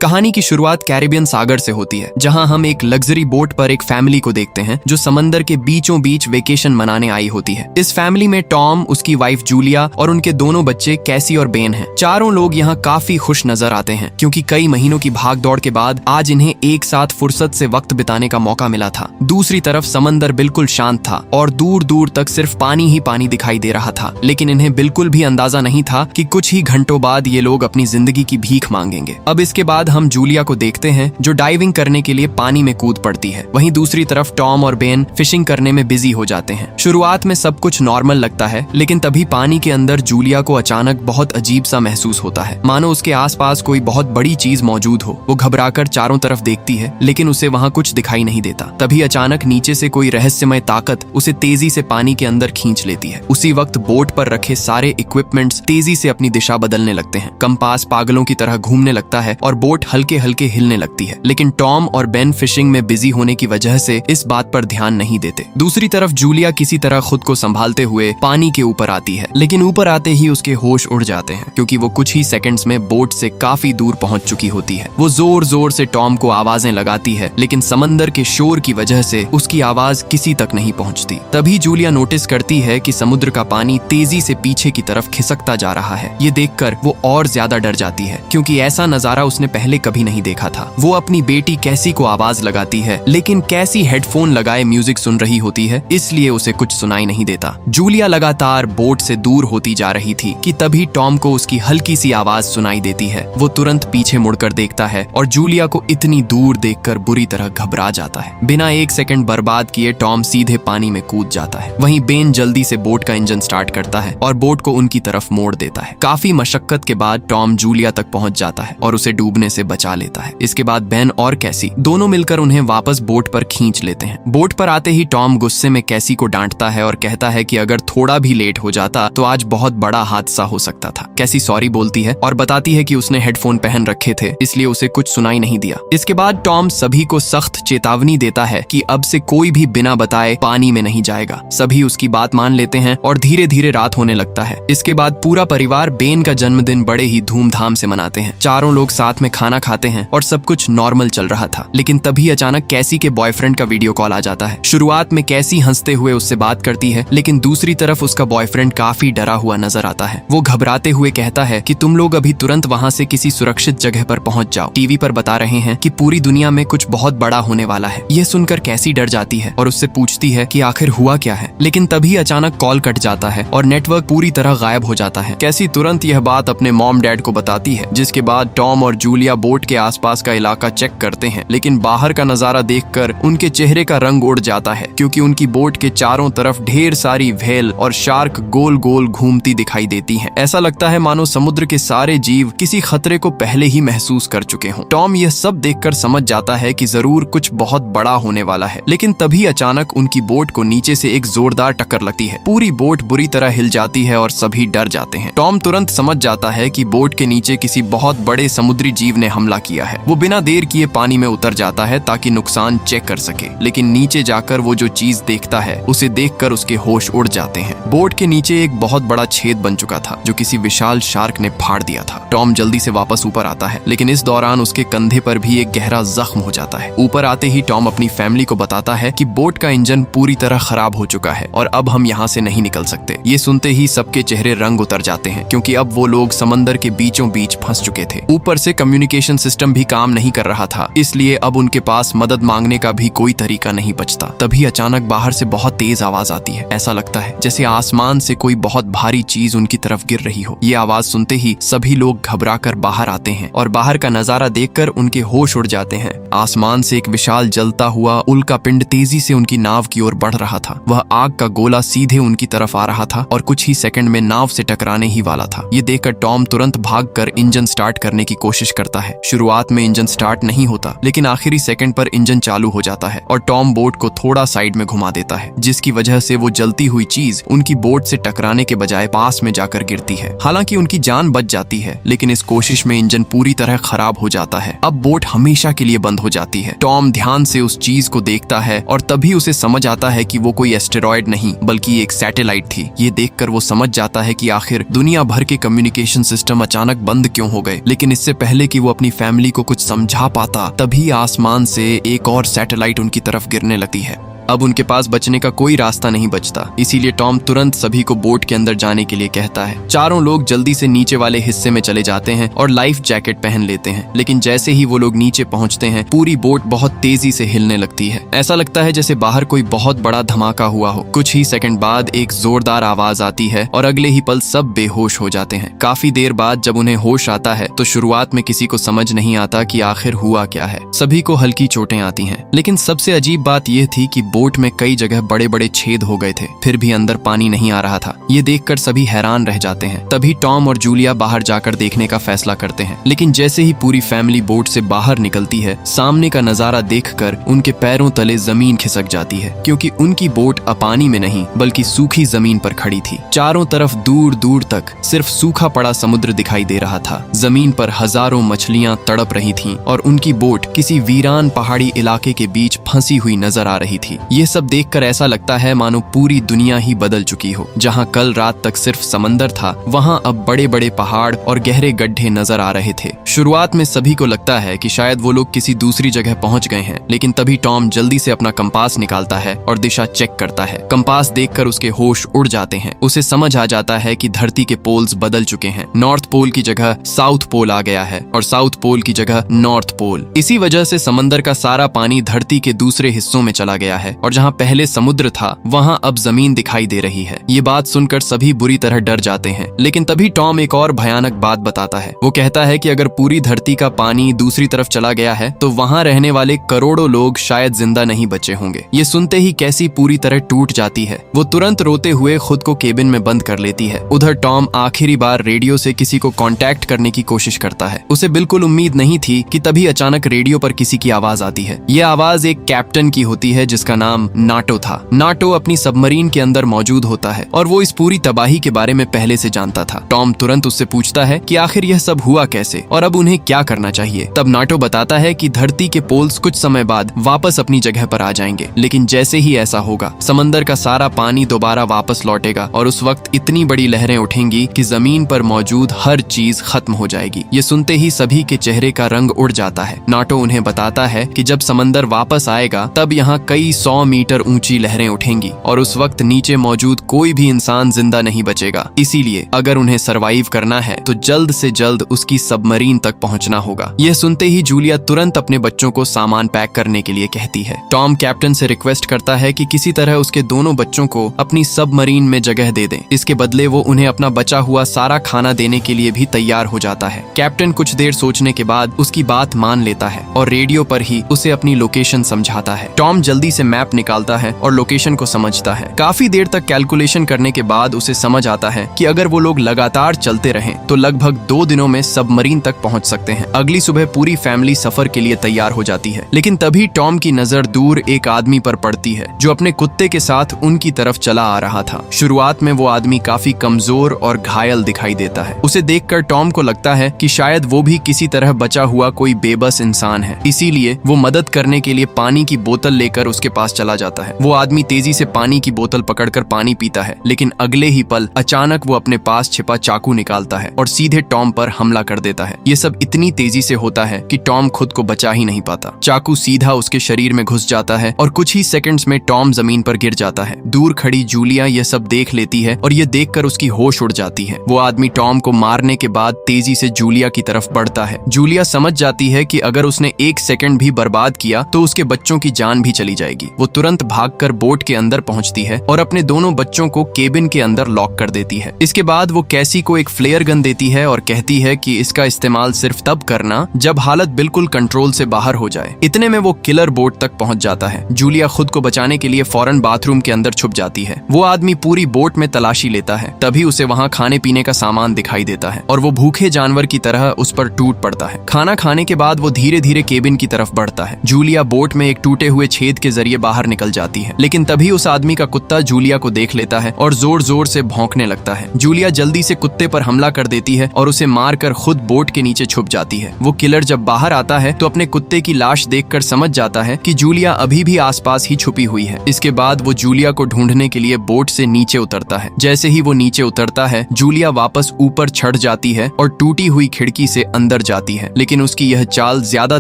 कहानी की शुरुआत कैरिबियन सागर से होती है, जहां हम एक लग्जरी बोट पर एक फैमिली को देखते हैं जो समंदर के बीचों बीच वेकेशन मनाने आई होती है। इस फैमिली में टॉम, उसकी वाइफ जूलिया और उनके दोनों बच्चे कैसी और बेन हैं। चारों लोग यहाँ काफी खुश नजर आते हैं क्योंकि कई महीनों की भाग दौड़ के बाद आज इन्हें एक साथ फुर्सत से वक्त बिताने का मौका मिला था। दूसरी तरफ समंदर बिल्कुल शांत था और दूर दूर तक सिर्फ पानी ही पानी दिखाई दे रहा था, लेकिन इन्हें बिल्कुल भी अंदाजा नहीं था कि कुछ ही घंटों बाद ये लोग अपनी जिंदगी की भीख मांगेंगे। अब इसके बाद हम जूलिया को देखते हैं जो डाइविंग करने के लिए पानी में कूद पड़ती है। वहीं दूसरी तरफ टॉम और बेन फिशिंग करने में बिजी हो जाते हैं। शुरुआत में सब कुछ नॉर्मल लगता है, लेकिन तभी पानी के अंदर जूलिया को अचानक बहुत अजीब सा महसूस होता है, मानो उसके आसपास कोई बहुत बड़ी चीज मौजूद हो। वो घबराकर चारों तरफ देखती है, लेकिन उसे वहाँ कुछ दिखाई नहीं देता। तभी अचानक नीचे से कोई रहस्यमय ताकत उसे तेजी से पानी के अंदर खींच लेती है। उसी वक्त बोट पर रखे सारे इक्विपमेंट्स तेजी से अपनी दिशा बदलने लगते हैं। कंपास पागलों की तरह घूमने लगता है और बोट हल्के हल्के हिलने लगती है, लेकिन टॉम और बेन फिशिंग में बिजी होने की वजह से इस बात पर ध्यान नहीं देते। दूसरी तरफ जूलिया किसी तरह खुद को संभालते हुए पानी के ऊपर आती है, लेकिन ऊपर आते ही उसके होश उड़ जाते हैं क्योंकि वो कुछ ही सेकंड्स में बोट से काफी दूर पहुंच चुकी होती है। वो जोर जोर से टॉम को आवाजें लगाती है, लेकिन समंदर के शोर की वजह से उसकी आवाज किसी तक नहीं पहुंचती। तभी जूलिया नोटिस करती है कि समुद्र का पानी तेजी से पीछे की तरफ खिसकता जा रहा है। ये देखकर वो और ज्यादा डर जाती है क्योंकि ऐसा नजारा उसने पहले कभी नहीं देखा था। वो अपनी बेटी कैसी को आवाज लगाती है, लेकिन कैसी हेडफोन लगाए म्यूजिक सुन रही होती है, इसलिए उसे कुछ सुनाई नहीं देता। जूलिया लगातार बोट से दूर होती जा रही थी कि तभी टॉम को उसकी हल्की सी आवाज सुनाई देती है। वो तुरंत पीछे मुड़कर देखता है और जूलिया को इतनी दूर देखकर बुरी तरह घबरा जाता है। बिना एक सेकंड बर्बाद किए टॉम सीधे पानी में कूद जाता है। वहीं बेन जल्दी से बोट का इंजन स्टार्ट करता है और बोट को उनकी तरफ मोड़ देता है। काफी मशक्कत के बाद टॉम जूलिया तक पहुंच जाता है और उसे डूबने से बचा लेता है। इसके बाद बेन और कैसी दोनों मिलकर उन्हें वापस बोट पर खींच लेते हैं। बोट पर आते ही टॉम गुस्से में कैसी को डांटता है और कहता है कि अगर थोड़ा भी लेट हो जाता तो आज बहुत बड़ा हादसा हो सकता था। कैसी सॉरी बोलती है और बताती है कि उसने हेडफोन पहन रखे थे, इसलिए उसे कुछ सुनाई नहीं दिया। इसके बाद टॉम सभी को सख्त चेतावनी देता है कि अब से कोई भी बिना बताए पानी में नहीं जाएगा। सभी उसकी बात मान लेते हैं और धीरे धीरे रात होने लगता है। इसके बाद पूरा परिवार बेन का जन्मदिन बड़े ही धूमधाम से मनाते हैं। चारों लोग साथ में खाना खाते हैं और सब कुछ नॉर्मल चल रहा था, लेकिन तभी अचानक कैसी के बॉयफ्रेंड का वीडियो कॉल आ जाता है। शुरुआत में कैसी हंसते हुए उससे बात करती है, लेकिन दूसरी तरफ उसका बॉयफ्रेंड काफी डरा हुआ नजर आता है। वो घबराते हुए कहता है कि तुम लोग अभी तुरंत वहाँ से किसी सुरक्षित जगह पर पहुंच जाओ। टीवी पर बता रहे हैं कि पूरी दुनिया में कुछ बहुत बड़ा होने वाला है। यह सुनकर कैसी डर जाती है और उससे पूछती है कि आखिर हुआ क्या है, लेकिन तभी अचानक कॉल कट जाता है और नेटवर्क पूरी तरह गायब हो जाता है। कैसी तुरंत यह बात अपने मॉम डैड को बताती है, जिसके बाद टॉम और जूलिया बोट के आसपास का इलाका चेक करते हैं, लेकिन बाहर का नजारा देखकर उनके चेहरे का रंग उड़ जाता है क्योंकि उनकी बोट के चारों तरफ ढेर सारी व्हेल और शार्क गोल गोल घूमती दिखाई देती हैं। ऐसा लगता है मानो समुद्र के सारे जीव किसी खतरे को पहले ही महसूस कर चुके हों। टॉम यह सब देखकर समझ जाता है कि जरूर कुछ बहुत बड़ा होने वाला है, लेकिन तभी अचानक उनकी बोट को नीचे से एक जोरदार टक्कर लगती है। पूरी बोट बुरी तरह हिल जाती है और सभी डर जाते हैं। टॉम तुरंत समझ जाता है कि बोट के नीचे किसी बहुत बड़े समुद्री जीव ने हमला किया है। वो बिना देर किए पानी में उतर जाता है ताकि नुकसान चेक कर सके, लेकिन नीचे जाकर वो जो चीज देखता है उसे देखकर उसके होश उड़ जाते हैं। बोट के नीचे एक बहुत बड़ा छेद बन चुका था जो किसी विशाल शार्क ने फाड़ दिया था। टॉम जल्दी से वापस ऊपर आता है, लेकिन इस दौरान उसके कंधे पर भी एक गहरा जख्म हो जाता है। ऊपर आते ही टॉम अपनी फैमिली को बताता है कि बोट का इंजन पूरी तरह खराब हो चुका है और अब हम यहाँ से नहीं निकल सकते। ये सुनते ही सबके चेहरे रंग उतर जाते हैं क्योंकि अब वो लोग समंदर के बीचों बीच फंस चुके थे। ऊपर से कम्युनिकेशन सिस्टम भी काम नहीं कर रहा था, इसलिए अब उनके पास मदद मांगने का भी कोई तरीका नहीं बचता। तभी अचानक बाहर से बहुत तेज आवाज आती है। ऐसा लगता है जैसे आसमान से कोई बहुत भारी चीज उनकी तरफ गिर रही हो। ये आवाज सुनते ही सभी लोग घबराकर बाहर आते हैं और बाहर का नजारा देखकर उनके होश उड़ जाते हैं। आसमान से एक विशाल जलता हुआ उल्का पिंड तेजी से उनकी नाव की ओर बढ़ रहा था। वह आग का गोला सीधे उनकी तरफ आ रहा था और कुछ ही सेकंड में नाव से टकराने ही वाला था। ये देखकर टॉम तुरंत भागकर इंजन स्टार्ट करने की कोशिश करता है। शुरुआत में इंजन स्टार्ट नहीं होता, लेकिन आखिरी सेकंड पर इंजन चालू हो जाता है और टॉम बोट को थोड़ा साइड में घुमा देता है, जिसकी वजह से वो जलती हुई चीज उनकी बोट से टकराने के बजाय पास में जाकर गिरती है। हालांकि उनकी जान बच जाती है, लेकिन इस कोशिश में इंजन पूरी तरह खराब हो जाता है। अब बोट हमेशा के लिए बंद हो जाती है। टॉम ध्यान से उस चीज को देखता है और तभी उसे समझ आता है कि वो कोई एस्टेरॉयड नहीं बल्कि एक सैटेलाइट थी। ये देखकर वो समझ जाता है कि आखिर दुनिया भर के कम्युनिकेशन सिस्टम अचानक बंद क्यों हो गए। लेकिन इससे पहले कि वो वो अपनी फैमिली को कुछ समझा पाता तभी आसमान से एक और सैटेलाइट उनकी तरफ गिरने लगती है। अब उनके पास बचने का कोई रास्ता नहीं बचता, इसीलिए टॉम तुरंत सभी को बोट के अंदर जाने के लिए कहता है। चारों लोग जल्दी से नीचे वाले हिस्से में चले जाते हैं और लाइफ जैकेट पहन लेते हैं, लेकिन जैसे ही वो लोग नीचे पहुंचते हैं पूरी बोट बहुत तेजी से हिलने लगती है। ऐसा लगता है जैसे बाहर कोई बहुत बड़ा धमाका हुआ हो। कुछ ही सेकंड बाद एक जोरदार आवाज आती है और अगले ही पल सब बेहोश हो जाते हैं। काफी देर बाद जब उन्हें होश आता है तो शुरुआत में किसी को समझ नहीं आता कि आखिर हुआ क्या है। सभी को हल्की चोटें आती हैं, लेकिन सबसे अजीब बात यह थी कि बोट में कई जगह बड़े बड़े छेद हो गए थे, फिर भी अंदर पानी नहीं आ रहा था। ये देखकर सभी हैरान रह जाते हैं। तभी टॉम और जूलिया बाहर जाकर देखने का फैसला करते हैं, लेकिन जैसे ही पूरी फैमिली बोट से बाहर निकलती है सामने का नजारा देखकर उनके पैरों तले जमीन खिसक जाती है, क्योंकि उनकी बोट अब पानी में नहीं बल्कि सूखी जमीन पर खड़ी थी। चारों तरफ दूर दूर तक सिर्फ सूखा पड़ा समुद्र दिखाई दे रहा था। जमीन पर हजारों मछलियां तड़प रही थीं और उनकी बोट किसी वीरान पहाड़ी इलाके के बीच फंसी हुई नजर आ रही थी। ये सब देखकर ऐसा लगता है मानो पूरी दुनिया ही बदल चुकी हो। जहां कल रात तक सिर्फ समंदर था, वहां अब बड़े बड़े पहाड़ और गहरे गड्ढे नजर आ रहे थे। शुरुआत में सभी को लगता है कि शायद वो लोग किसी दूसरी जगह पहुंच गए हैं, लेकिन तभी टॉम जल्दी से अपना कंपास निकालता है और दिशा चेक करता है। कंपास देखकर उसके होश उड़ जाते हैं। उसे समझ आ जाता है कि धरती के पोल्स बदल चुके हैं। नॉर्थ पोल की जगह साउथ पोल आ गया है और साउथ पोल की जगह नॉर्थ पोल। इसी वजह से समंदर का सारा पानी धरती के दूसरे हिस्सों में चला गया है और जहां पहले समुद्र था वहां अब जमीन दिखाई दे रही है। ये बात सुनकर सभी बुरी तरह डर जाते हैं, लेकिन तभी टॉम एक और भयानक बात बताता है। वो कहता है कि अगर पूरी धरती का पानी दूसरी तरफ चला गया है तो वहां रहने वाले करोड़ों लोग शायद जिंदा नहीं बचे होंगे। ये सुनते ही कैसी पूरी तरह टूट जाती है। वो तुरंत रोते हुए खुद को केबिन में बंद कर लेती है। उधर टॉम आखिरी बार रेडियो से किसी को कांटेक्ट करने की कोशिश करता है। उसे बिल्कुल उम्मीद नहीं थी कि तभी अचानक रेडियो पर किसी की आवाज आती है। ये आवाज एक कैप्टन की होती है जिसका नाम नाटो था। नाटो अपनी सबमरीन के अंदर मौजूद होता है और वो इस पूरी तबाही के बारे में पहले से जानता था। टॉम तुरंत उससे पूछता है कि आखिर यह सब हुआ कैसे और अब उन्हें क्या करना चाहिए। तब नाटो बताता है कि धरती के पोल्स कुछ समय बाद वापस अपनी जगह पर आ जाएंगे, लेकिन जैसे ही ऐसा होगा समंदर का सारा पानी दोबारा वापस लौटेगा और उस वक्त इतनी बड़ी लहरें उठेंगी कि जमीन पर मौजूद हर चीज खत्म हो जाएगी। ये सुनते ही सभी के चेहरे का रंग उड़ जाता है। नाटो उन्हें बताता है कि जब समंदर वापस आएगा तब यहाँ कई 100 मीटर ऊंची लहरें उठेंगी और उस वक्त नीचे मौजूद कोई भी इंसान जिंदा नहीं बचेगा। इसीलिए अगर उन्हें सरवाइव करना है तो जल्द से जल्द उसकी सबमरीन तक पहुंचना होगा। यह सुनते ही जूलिया तुरंत अपने बच्चों को सामान पैक करने के लिए कहती है। टॉम कैप्टन से रिक्वेस्ट करता है कि किसी तरह उसके दोनों बच्चों को अपनी सबमरीन में जगह दे दें। इसके बदले वो उन्हें अपना बचा हुआ सारा खाना देने के लिए भी तैयार हो जाता है। कैप्टन कुछ देर सोचने के बाद उसकी बात मान लेता है और रेडियो पर ही उसे अपनी लोकेशन समझाता है। टॉम जल्दी से मैप निकालता है और लोकेशन को समझता है। काफी देर तक कैलकुलेशन करने के बाद उसे समझ आता है कि अगर वो लोग लगातार चलते रहें तो लगभग 2 दिनों में सबमरीन तक पहुंच सकते हैं। अगली सुबह पूरी फैमिली सफर के लिए तैयार हो जाती है, लेकिन तभी टॉम की नजर दूर एक आदमी पर पड़ती है जो अपने कुत्ते के साथ उनकी तरफ चला आ रहा था। शुरुआत में वो आदमी काफी कमजोर और घायल दिखाई देता है। उसे देखकर टॉम को लगता है कि शायद वो भी किसी तरह बचा हुआ कोई बेबस इंसान है, इसीलिए वो मदद करने के लिए पानी की बोतल लेकर उसके पास चला जाता है। वो आदमी तेजी से पानी की बोतल पकड़कर पानी पीता है, लेकिन अगले ही पल अचानक वो अपने पास छिपा चाकू निकालता है और सीधे टॉम पर हमला कर देता है। ये सब इतनी तेजी से होता है कि टॉम खुद को बचा ही नहीं पाता। चाकू सीधा उसके शरीर में घुस जाता है और कुछ ही सेकंड्स में टॉम जमीन पर गिर जाता है। दूर खड़ी जूलिया ये सब देख लेती है और ये देखकर उसकी होश उड़ जाती है। वो आदमी टॉम को मारने के बाद तेजी से जूलिया की तरफ बढ़ता है। जूलिया समझ जाती है कि अगर उसने 1 सेकंड भी बर्बाद किया तो उसके बच्चों की जान भी चली जाएगी। वो तुरंत भागकर बोट के अंदर पहुंचती है और अपने दोनों बच्चों को केबिन के अंदर लॉक कर देती है। इसके बाद वो कैसी को एक फ्लेयर गन देती है और कहती है कि इसका इस्तेमाल सिर्फ तब करना जब हालत बिल्कुल कंट्रोल से बाहर हो जाए। इतने में वो किलर बोट तक पहुंच जाता है। जूलिया खुद को बचाने के लिए फौरन बाथरूम के अंदर छुप जाती है। वो आदमी पूरी बोट में तलाशी लेता है, तभी उसे वहां खाने पीने का सामान दिखाई देता है और वो भूखे जानवर की तरह उस पर टूट पड़ता है। खाना खाने के बाद वो धीरे धीरे केबिन की तरफ बढ़ता है। जूलिया बोट में एक टूटे हुए छेद के जरिए बाहर निकल जाती है, लेकिन तभी उस आदमी का कुत्ता जूलिया को देख लेता है और जोर जोर से भौंकने लगता है। जूलिया जल्दी से कुत्ते पर हमला कर देती है और उसे मारकर खुद बोट के नीचे छुप जाती है। वो किलर जब बाहर आता है तो अपने कुत्ते की लाश देखकर समझ जाता है कि जूलिया अभी भी आसपास ही छुपी हुई है। इसके बाद वो जूलिया को ढूंढने के लिए बोट से नीचे उतरता है। जैसे ही वो नीचे उतरता है, जूलिया वापस ऊपर चढ़ जाती है और टूटी हुई खिड़की से अंदर जाती है, लेकिन उसकी यह चाल ज्यादा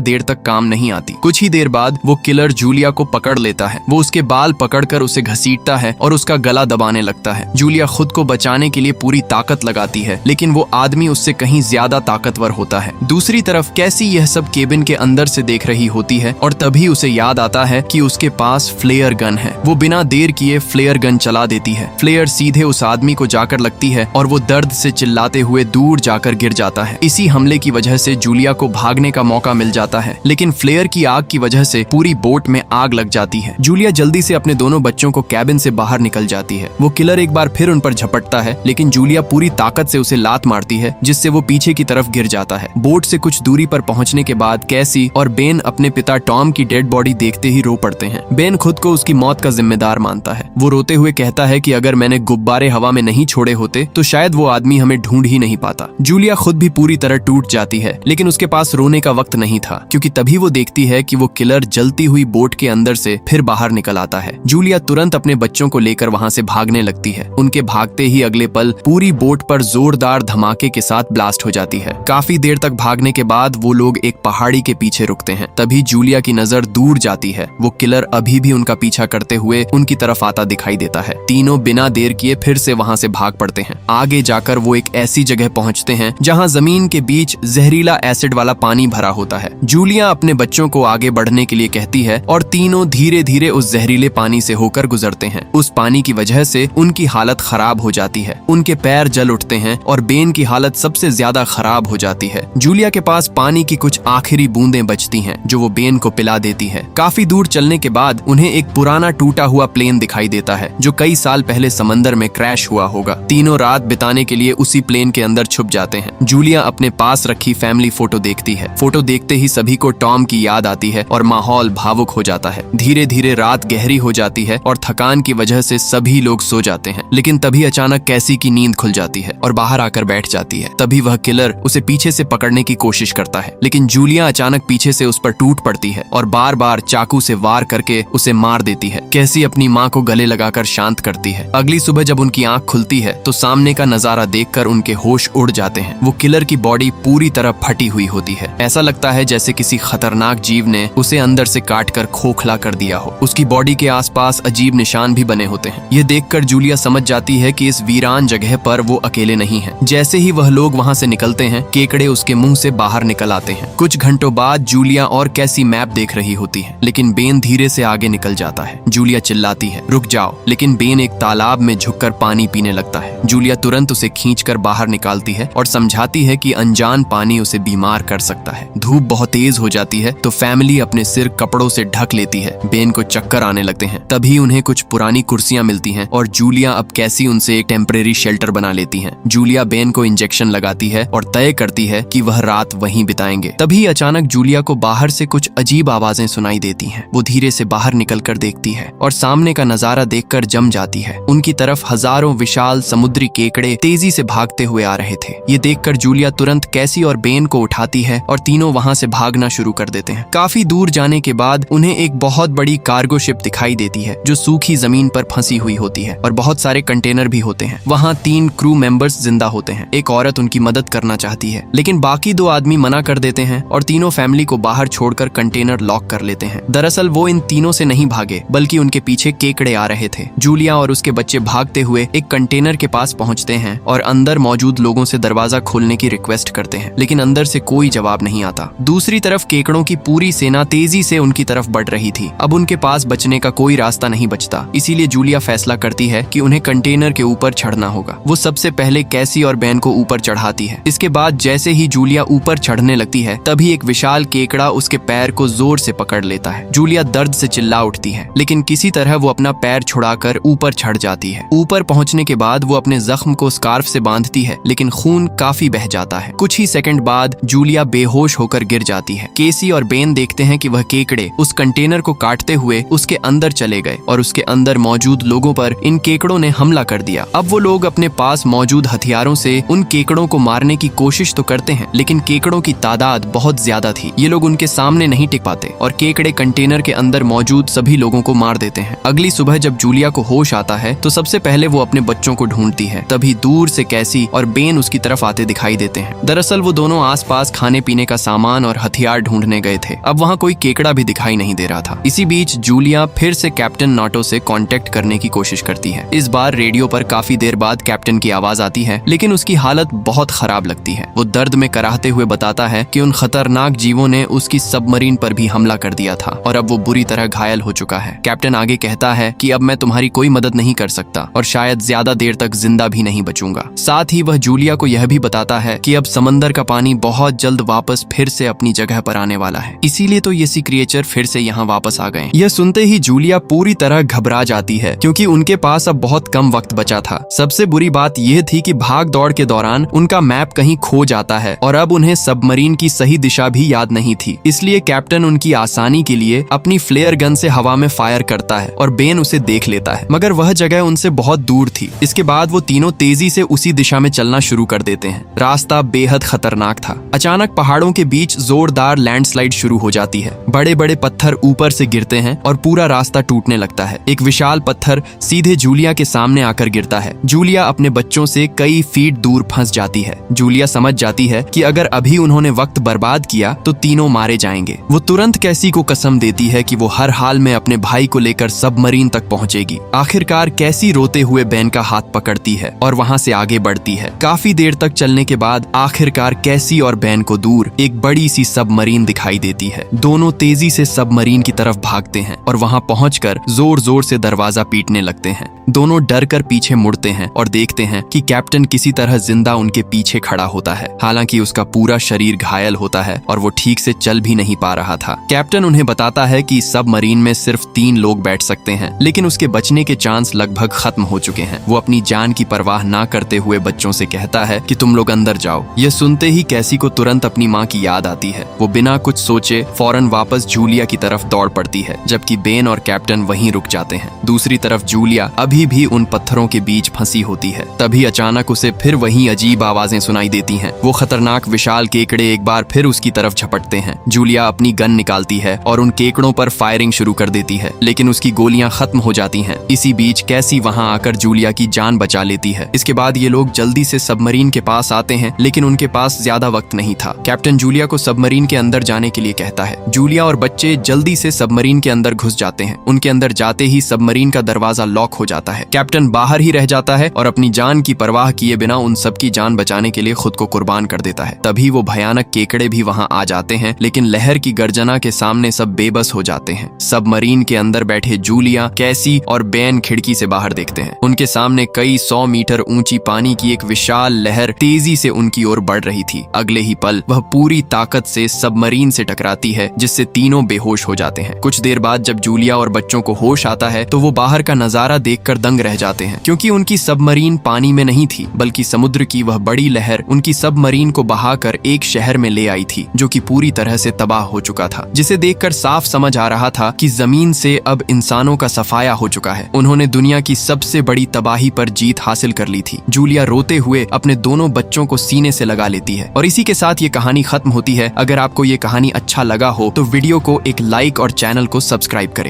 देर तक काम नहीं आती। कुछ ही देर बाद वो किलर जूलिया को पकड़ लेता है। वो उसके बाल पकड़कर उसे घसीटता है और उसका गला दबाने लगता है। जूलिया खुद को बचाने के लिए पूरी ताकत लगाती है, लेकिन वो आदमी उससे कहीं ज्यादा ताकतवर होता है। दूसरी तरफ कैसी यह सब केबिन के अंदर से देख रही होती है और तभी उसे याद आता है कि उसके पास फ्लेयर गन है। वो बिना देर किए फ्लेयर गन चला देती है। फ्लेयर सीधे उस आदमी को जाकर लगती है और वो दर्द से चिल्लाते हुए दूर जाकर गिर जाता है। इसी हमले की वजह से जूलिया को भागने का मौका मिल जाता है, लेकिन फ्लेयर की आग की वजह से पूरी बोट में आग लग जाती है। जूलिया जल्दी से अपने दोनों बच्चों को कैबिन से बाहर निकल जाती है। वो किलर एक बार फिर उन पर झपटता है, लेकिन जूलिया पूरी ताकत से उसे लात मारती है, जिससे वो पीछे की तरफ गिर जाता है। बोट से कुछ दूरी पर पहुंचने के बाद कैसी और बेन अपने पिता टॉम की डेड बॉडी देखते ही रो पड़ते हैं। बेन खुद को उसकी मौत का जिम्मेदार मानता है। वो रोते हुए कहता है कि अगर मैंने गुब्बारे हवा में नहीं छोड़े होते तो शायद वो आदमी हमें ढूंढ ही नहीं पाता। जूलिया खुद भी पूरी तरह टूट जाती है, लेकिन उसके पास रोने का वक्त नहीं था, क्योंकि तभी वो देखती है कि वो किलर जलती हुई बोट के अंदर से फिर बाहर निकल आता है। जूलिया तुरंत अपने बच्चों को लेकर वहां से भागने लगती है। उनके भागते ही अगले पल पूरी बोट पर जोरदार धमाके के साथ ब्लास्ट हो जाती है। काफी देर तक भागने के बाद वो लोग एक पहाड़ी के पीछे रुकते हैं। तभी जूलिया की नजर दूर जाती है। वो किलर अभी भी उनका पीछा करते हुए उनकी तरफ आता दिखाई देता है। तीनों बिना देर किए फिर से वहां से भाग पड़ते हैं। आगे जाकर वो एक ऐसी जगह पहुंचते हैं जहां जमीन के बीच जहरीला एसिड वाला पानी भरा होता है। जूलिया अपने बच्चों को आगे बढ़ने के लिए कहती है और तीनों धीरे धीरे उस जहरीले पानी से होकर गुजरते हैं। उस पानी की वजह से उनकी हालत खराब हो जाती है। उनके पैर जल उठते हैं और बेन की हालत सबसे ज्यादा खराब हो जाती है। जूलिया के पास पानी की कुछ आखिरी बूंदें बचती हैं, जो वो बेन को पिला देती है। काफी दूर चलने के बाद उन्हें एक पुराना टूटा हुआ प्लेन दिखाई देता है, जो कई साल पहले समंदर में क्रैश हुआ होगा। तीनों रात बिताने के लिए उसी प्लेन के अंदर छुप जाते हैं। जूलिया अपने पास रखी फैमिली फोटो देखती है। फोटो देखते ही सभी को टॉम की याद आती है और माहौल भावुक हो जाता है। धीरे धीरे रात गहरी हो जाती है और थकान की वजह से सभी लोग सो जाते हैं, लेकिन तभी अचानक कैसी की नींद खुल जाती है और बाहर आकर बैठ जाती है। तभी वह किलर उसे पीछे से पकड़ने की कोशिश करता है, लेकिन जूलिया अचानक पीछे से उस पर टूट पड़ती है और बार बार चाकू से वार करके उसे मार देती है। कैसी अपनी माँ को गले लगाकर शांत करती है। अगली सुबह जब उनकी आंख खुलती है तो सामने का नजारा देखकर उनके होश उड़ जाते हैं। वो किलर की बॉडी पूरी तरह फटी हुई होती है। ऐसा लगता है जैसे किसी खतरनाक जीव ने उसे अंदर से काटकर खोखला कर दिया हो। उसकी बॉडी के आसपास अजीब निशान भी बने होते हैं। ये देखकर जूलिया समझ जाती है कि इस वीरान जगह पर वो अकेले नहीं है। जैसे ही वह लोग वहां से निकलते हैं, केकड़े उसके मुंह से बाहर निकल आते हैं। कुछ घंटों बाद जूलिया और कैसी मैप देख रही होती है, लेकिन बेन धीरे से आगे निकल जाता है। जूलिया चिल्लाती है, रुक जाओ, लेकिन बेन एक तालाब में झुककर पानी पीने लगता है। जूलिया तुरंत उसे खींचकर बाहर निकालती है और समझाती है कि अनजान पानी उसे बीमार कर सकता है। धूप बहुत तेज हो जाती है तो फैमिली अपने सिर कपड़ों से ढक लेती है। बेन को चक्कर आने लगते हैं। तभी उन्हें कुछ पुरानी कुर्सियां मिलती हैं और जूलिया अब कैसी उनसे एक टेम्परेरी शेल्टर बना लेती है। जूलिया बेन को इंजेक्शन लगाती है और तय करती है कि वह रात वहीं बिताएंगे। तभी अचानक जूलिया को बाहर से कुछ अजीब आवाजें सुनाई देती हैं। वो धीरे से बाहर निकलकर देखती है और सामने का नजारा देखकर जम जाती है। उनकी तरफ हजारों विशाल समुद्री केकड़े तेजी से भागते हुए आ रहे थे। ये देखकर जूलिया तुरंत कैसी और बेन को उठाती है और तीनों वहां से भागना शुरू कर देते हैं। काफी दूर जाने के बाद उन्हें एक बहुत बड़ी कार्गो शिप दिखाई देती है, जो सूखी जमीन पर फंसी हुई होती है और बहुत सारे कंटेनर भी होते हैं। वहाँ 3 क्रू मेंबर्स जिंदा होते हैं। एक औरत उनकी मदद करना चाहती है, लेकिन बाकी 2 आदमी मना कर देते हैं और तीनों फैमिली को बाहर छोड़कर कंटेनर लॉक कर लेते हैं। दरअसल वो इन तीनों से नहीं भागे, बल्कि उनके पीछे केकड़े आ रहे थे। जूलिया और उसके बच्चे भागते हुए एक कंटेनर के पास पहुंचते हैं और अंदर मौजूद लोगों से दरवाजा खोलने की रिक्वेस्ट करते हैं, लेकिन अंदर से कोई जवाब नहीं आता। दूसरी तरफ केकड़ों की पूरी सेना तेजी से उनकी तरफ बढ़ रही थी। अब उनके पास बचने का कोई रास्ता नहीं बचता, इसीलिए जूलिया फैसला करती है कि उन्हें कंटेनर के ऊपर चढ़ना होगा। वो सबसे पहले कैसी और बेन को ऊपर चढ़ाती है। इसके बाद जैसे ही जूलिया ऊपर चढ़ने लगती है, तभी एक विशाल केकड़ा उसके पैर को जोर से पकड़ लेता है। जूलिया दर्द से चिल्ला उठती है, लेकिन किसी तरह वो अपना पैर छुड़ाकर ऊपर चढ़ जाती है। ऊपर पहुंचने के बाद वो अपने जख्म को स्कार्फ से बांधती है, लेकिन खून काफी बह जाता है। कुछ ही सेकंड बाद जूलिया बेहोश होकर गिर जाती है। केसी और बेन देखते हैं कि वह केकड़े केकड़े उस कंटेनर को काटते हुए उसके अंदर चले गए और उसके अंदर मौजूद लोगों पर इन केकड़ों ने हमला कर दिया। अब वो लोग अपने पास मौजूद हथियारों से उन केकड़ों को मारने की कोशिश तो करते हैं, लेकिन केकड़ों की तादाद बहुत ज्यादा थी। ये लोग उनके सामने नहीं टिक पाते और केकड़े कंटेनर के अंदर मौजूद सभी लोगों को मार देते हैं। अगली सुबह जब जूलिया को होश आता है तो सबसे पहले वो अपने बच्चों को ढूंढती है। तभी दूर से कैसी और बेन उसकी तरफ आते दिखाई देते हैं। दरअसल वो दोनों आसपास खाने पीने का सामान और हथियार ढूंढने गए थे। अब वहाँ कोई केकड़ा भी दिखाई नहीं दे रहा था। इसी बीच जूलिया फिर से कैप्टन नॉटो से कांटेक्ट करने की कोशिश करती है। इस बार रेडियो पर काफी देर बाद कैप्टन की आवाज आती है, लेकिन उसकी हालत बहुत खराब लगती है। वो दर्द में कराहते हुए बताता है कि उन खतरनाक जीवों ने उसकी सबमरीन पर भी हमला कर दिया था और अब वो बुरी तरह घायल हो चुका है। कैप्टन आगे कहता है कि अब मैं तुम्हारी कोई मदद नहीं कर सकता और शायद ज्यादा देर तक जिंदा भी नहीं बचूंगा। साथ ही वह जूलिया को यह भी बताता है कि अब समंदर का पानी बहुत जल्द वापस फिर से अपनी जगह पर आने वाला है, इसीलिए तो ये सी क्रिएचर फिर से यहाँ वापस आ गए। यह सुनते ही जूलिया पूरी तरह घबरा जाती है क्योंकि उनके पास अब बहुत कम वक्त बचा था। सबसे बुरी बात यह थी कि भाग दौड़ के दौरान उनका मैप कहीं खो जाता है और अब उन्हें सबमरीन की सही दिशा भी याद नहीं थी। इसलिए कैप्टन उनकी आसानी के लिए अपनी फ्लेयर गन से हवा में फायर करता है और बेन उसे देख लेता है, मगर वह जगह उनसे बहुत दूर थी। इसके बाद वो तीनों तेजी से उसी दिशा में चलना शुरू कर देते हैं। रास्ता बेहद खतरनाक था। अचानक पहाड़ों के बीच जोरदार लैंडस्लाइड शुरू हो जाती है। बड़े बड़े पत्थर ऊपर से गिरते हैं और पूरा रास्ता टूटने लगता है। एक विशाल पत्थर सीधे जूलिया के सामने आकर गिरता है। जूलिया अपने बच्चों से कई फीट दूर फंस जाती है। जूलिया समझ जाती है कि अगर अभी उन्होंने वक्त बर्बाद किया तो तीनों मारे जाएंगे। वो तुरंत कैसी को कसम देती है कि वो हर हाल में अपने भाई को लेकर सबमरीन तक पहुंचेगी। आखिरकार कैसी रोते हुए बेन का हाथ पकड़ती है और वहां से आगे बढ़ती है। काफी देर तक चलने के बाद आखिरकार कैसी और बेन को दूर एक बड़ी सी सबमरीन दिखाई देती है। दोनों तेजी से सबमरीन की तरफ भागते हैं और वहां पहुंचकर जोर जोर से दरवाजा पीटने लगते हैं। दोनों डर कर पीछे मुड़ते हैं और देखते हैं कि कैप्टन किसी तरह जिंदा उनके पीछे खड़ा होता है। हालांकि उसका पूरा शरीर घायल होता है और वो ठीक से चल भी नहीं पा रहा था। कैप्टन उन्हें बताता है कि सबमरीन में सिर्फ 3 लोग बैठ सकते हैं, लेकिन उसके बचने के चांस लगभग खत्म हो चुके हैं। वो अपनी जान की परवाह ना करते हुए बच्चों से कहता है कि तुम लोग अंदर जाओ। यह सुनते ही कैसी को तुरंत अपनी माँ की याद आती है। वो बिना कुछ सोचे फौरन वापस जूलिया की तरफ दौड़ पड़ती है, जबकि बेन और कैप्टन वहीं रुक जाते हैं। दूसरी तरफ जूलिया अभी भी उन पत्थरों के बीच फंसी होती है। तभी अचानक उसे फिर वही अजीब आवाजें सुनाई देती हैं। वो खतरनाक विशाल केकड़े एक बार फिर उसकी तरफ झपटते हैं। जूलिया अपनी गन निकालती है और उन केकड़ों पर फायरिंग शुरू कर देती है, लेकिन उसकी गोलियां खत्म हो जाती हैं। इसी बीच कैसी वहां आकर जूलिया की जान बचा लेती है। इसके बाद ये लोग जल्दी से सबमरीन के पास आते हैं, लेकिन उनके पास ज्यादा वक्त नहीं था। कैप्टन जूलिया को सबमरीन के अंदर जाने के लिए कहता है। जूलिया और बच्चे जल्दी से सबमरीन के अंदर घुस जाते हैं। उनके अंदर जाते ही सबमरीन का दरवाजा लॉक हो जाता है। कैप्टन बाहर ही रह जाता है और अपनी जान की परवाह किए बिना उन सबकी जान बचाने के लिए खुद को कुर्बान कर देता है। तभी वो भयानक केकड़े भी वहां आ जाते हैं, लेकिन लहर की गर्जना के सामने सब बेबस हो जाते हैं। सबमरीन के अंदर बैठे जूलिया, कैसी और बेन खिड़की से बाहर देखते हैं। उनके सामने कई 100 मीटर ऊंची पानी की एक विशाल लहर तेजी से उनकी ओर बढ़ रही थी। अगले ही पल वह पूरी ताकत से सबमरीन से टकराती है, जिससे तीनों बेहोश हो जाते हैं। कुछ देर बाद जब जूलिया और बच्चों को होश आता है तो वो बाहर का नजारा देखकर दंग रह जाते हैं, क्योंकि उनकी सबमरीन पानी में नहीं थी, बल्कि समुद्र की वह बड़ी लहर उनकी सबमरीन को बहाकर एक शहर में ले आई थी, जो कि पूरी तरह से तबाह हो चुका था। जिसे देखकर साफ समझ आ रहा था कि जमीन से अब इंसानों का सफाया हो चुका है। उन्होंने दुनिया की सबसे बड़ी तबाही पर जीत हासिल कर ली थी। जूलिया रोते हुए अपने दोनों बच्चों को सीने से लगा लेती है और इसी के साथ ये कहानी खत्म होती है। अगर आपको ये कहानी अच्छा लगा हो तो वीडियो को एक लाइक और चैनल को सब्सक्राइब करें।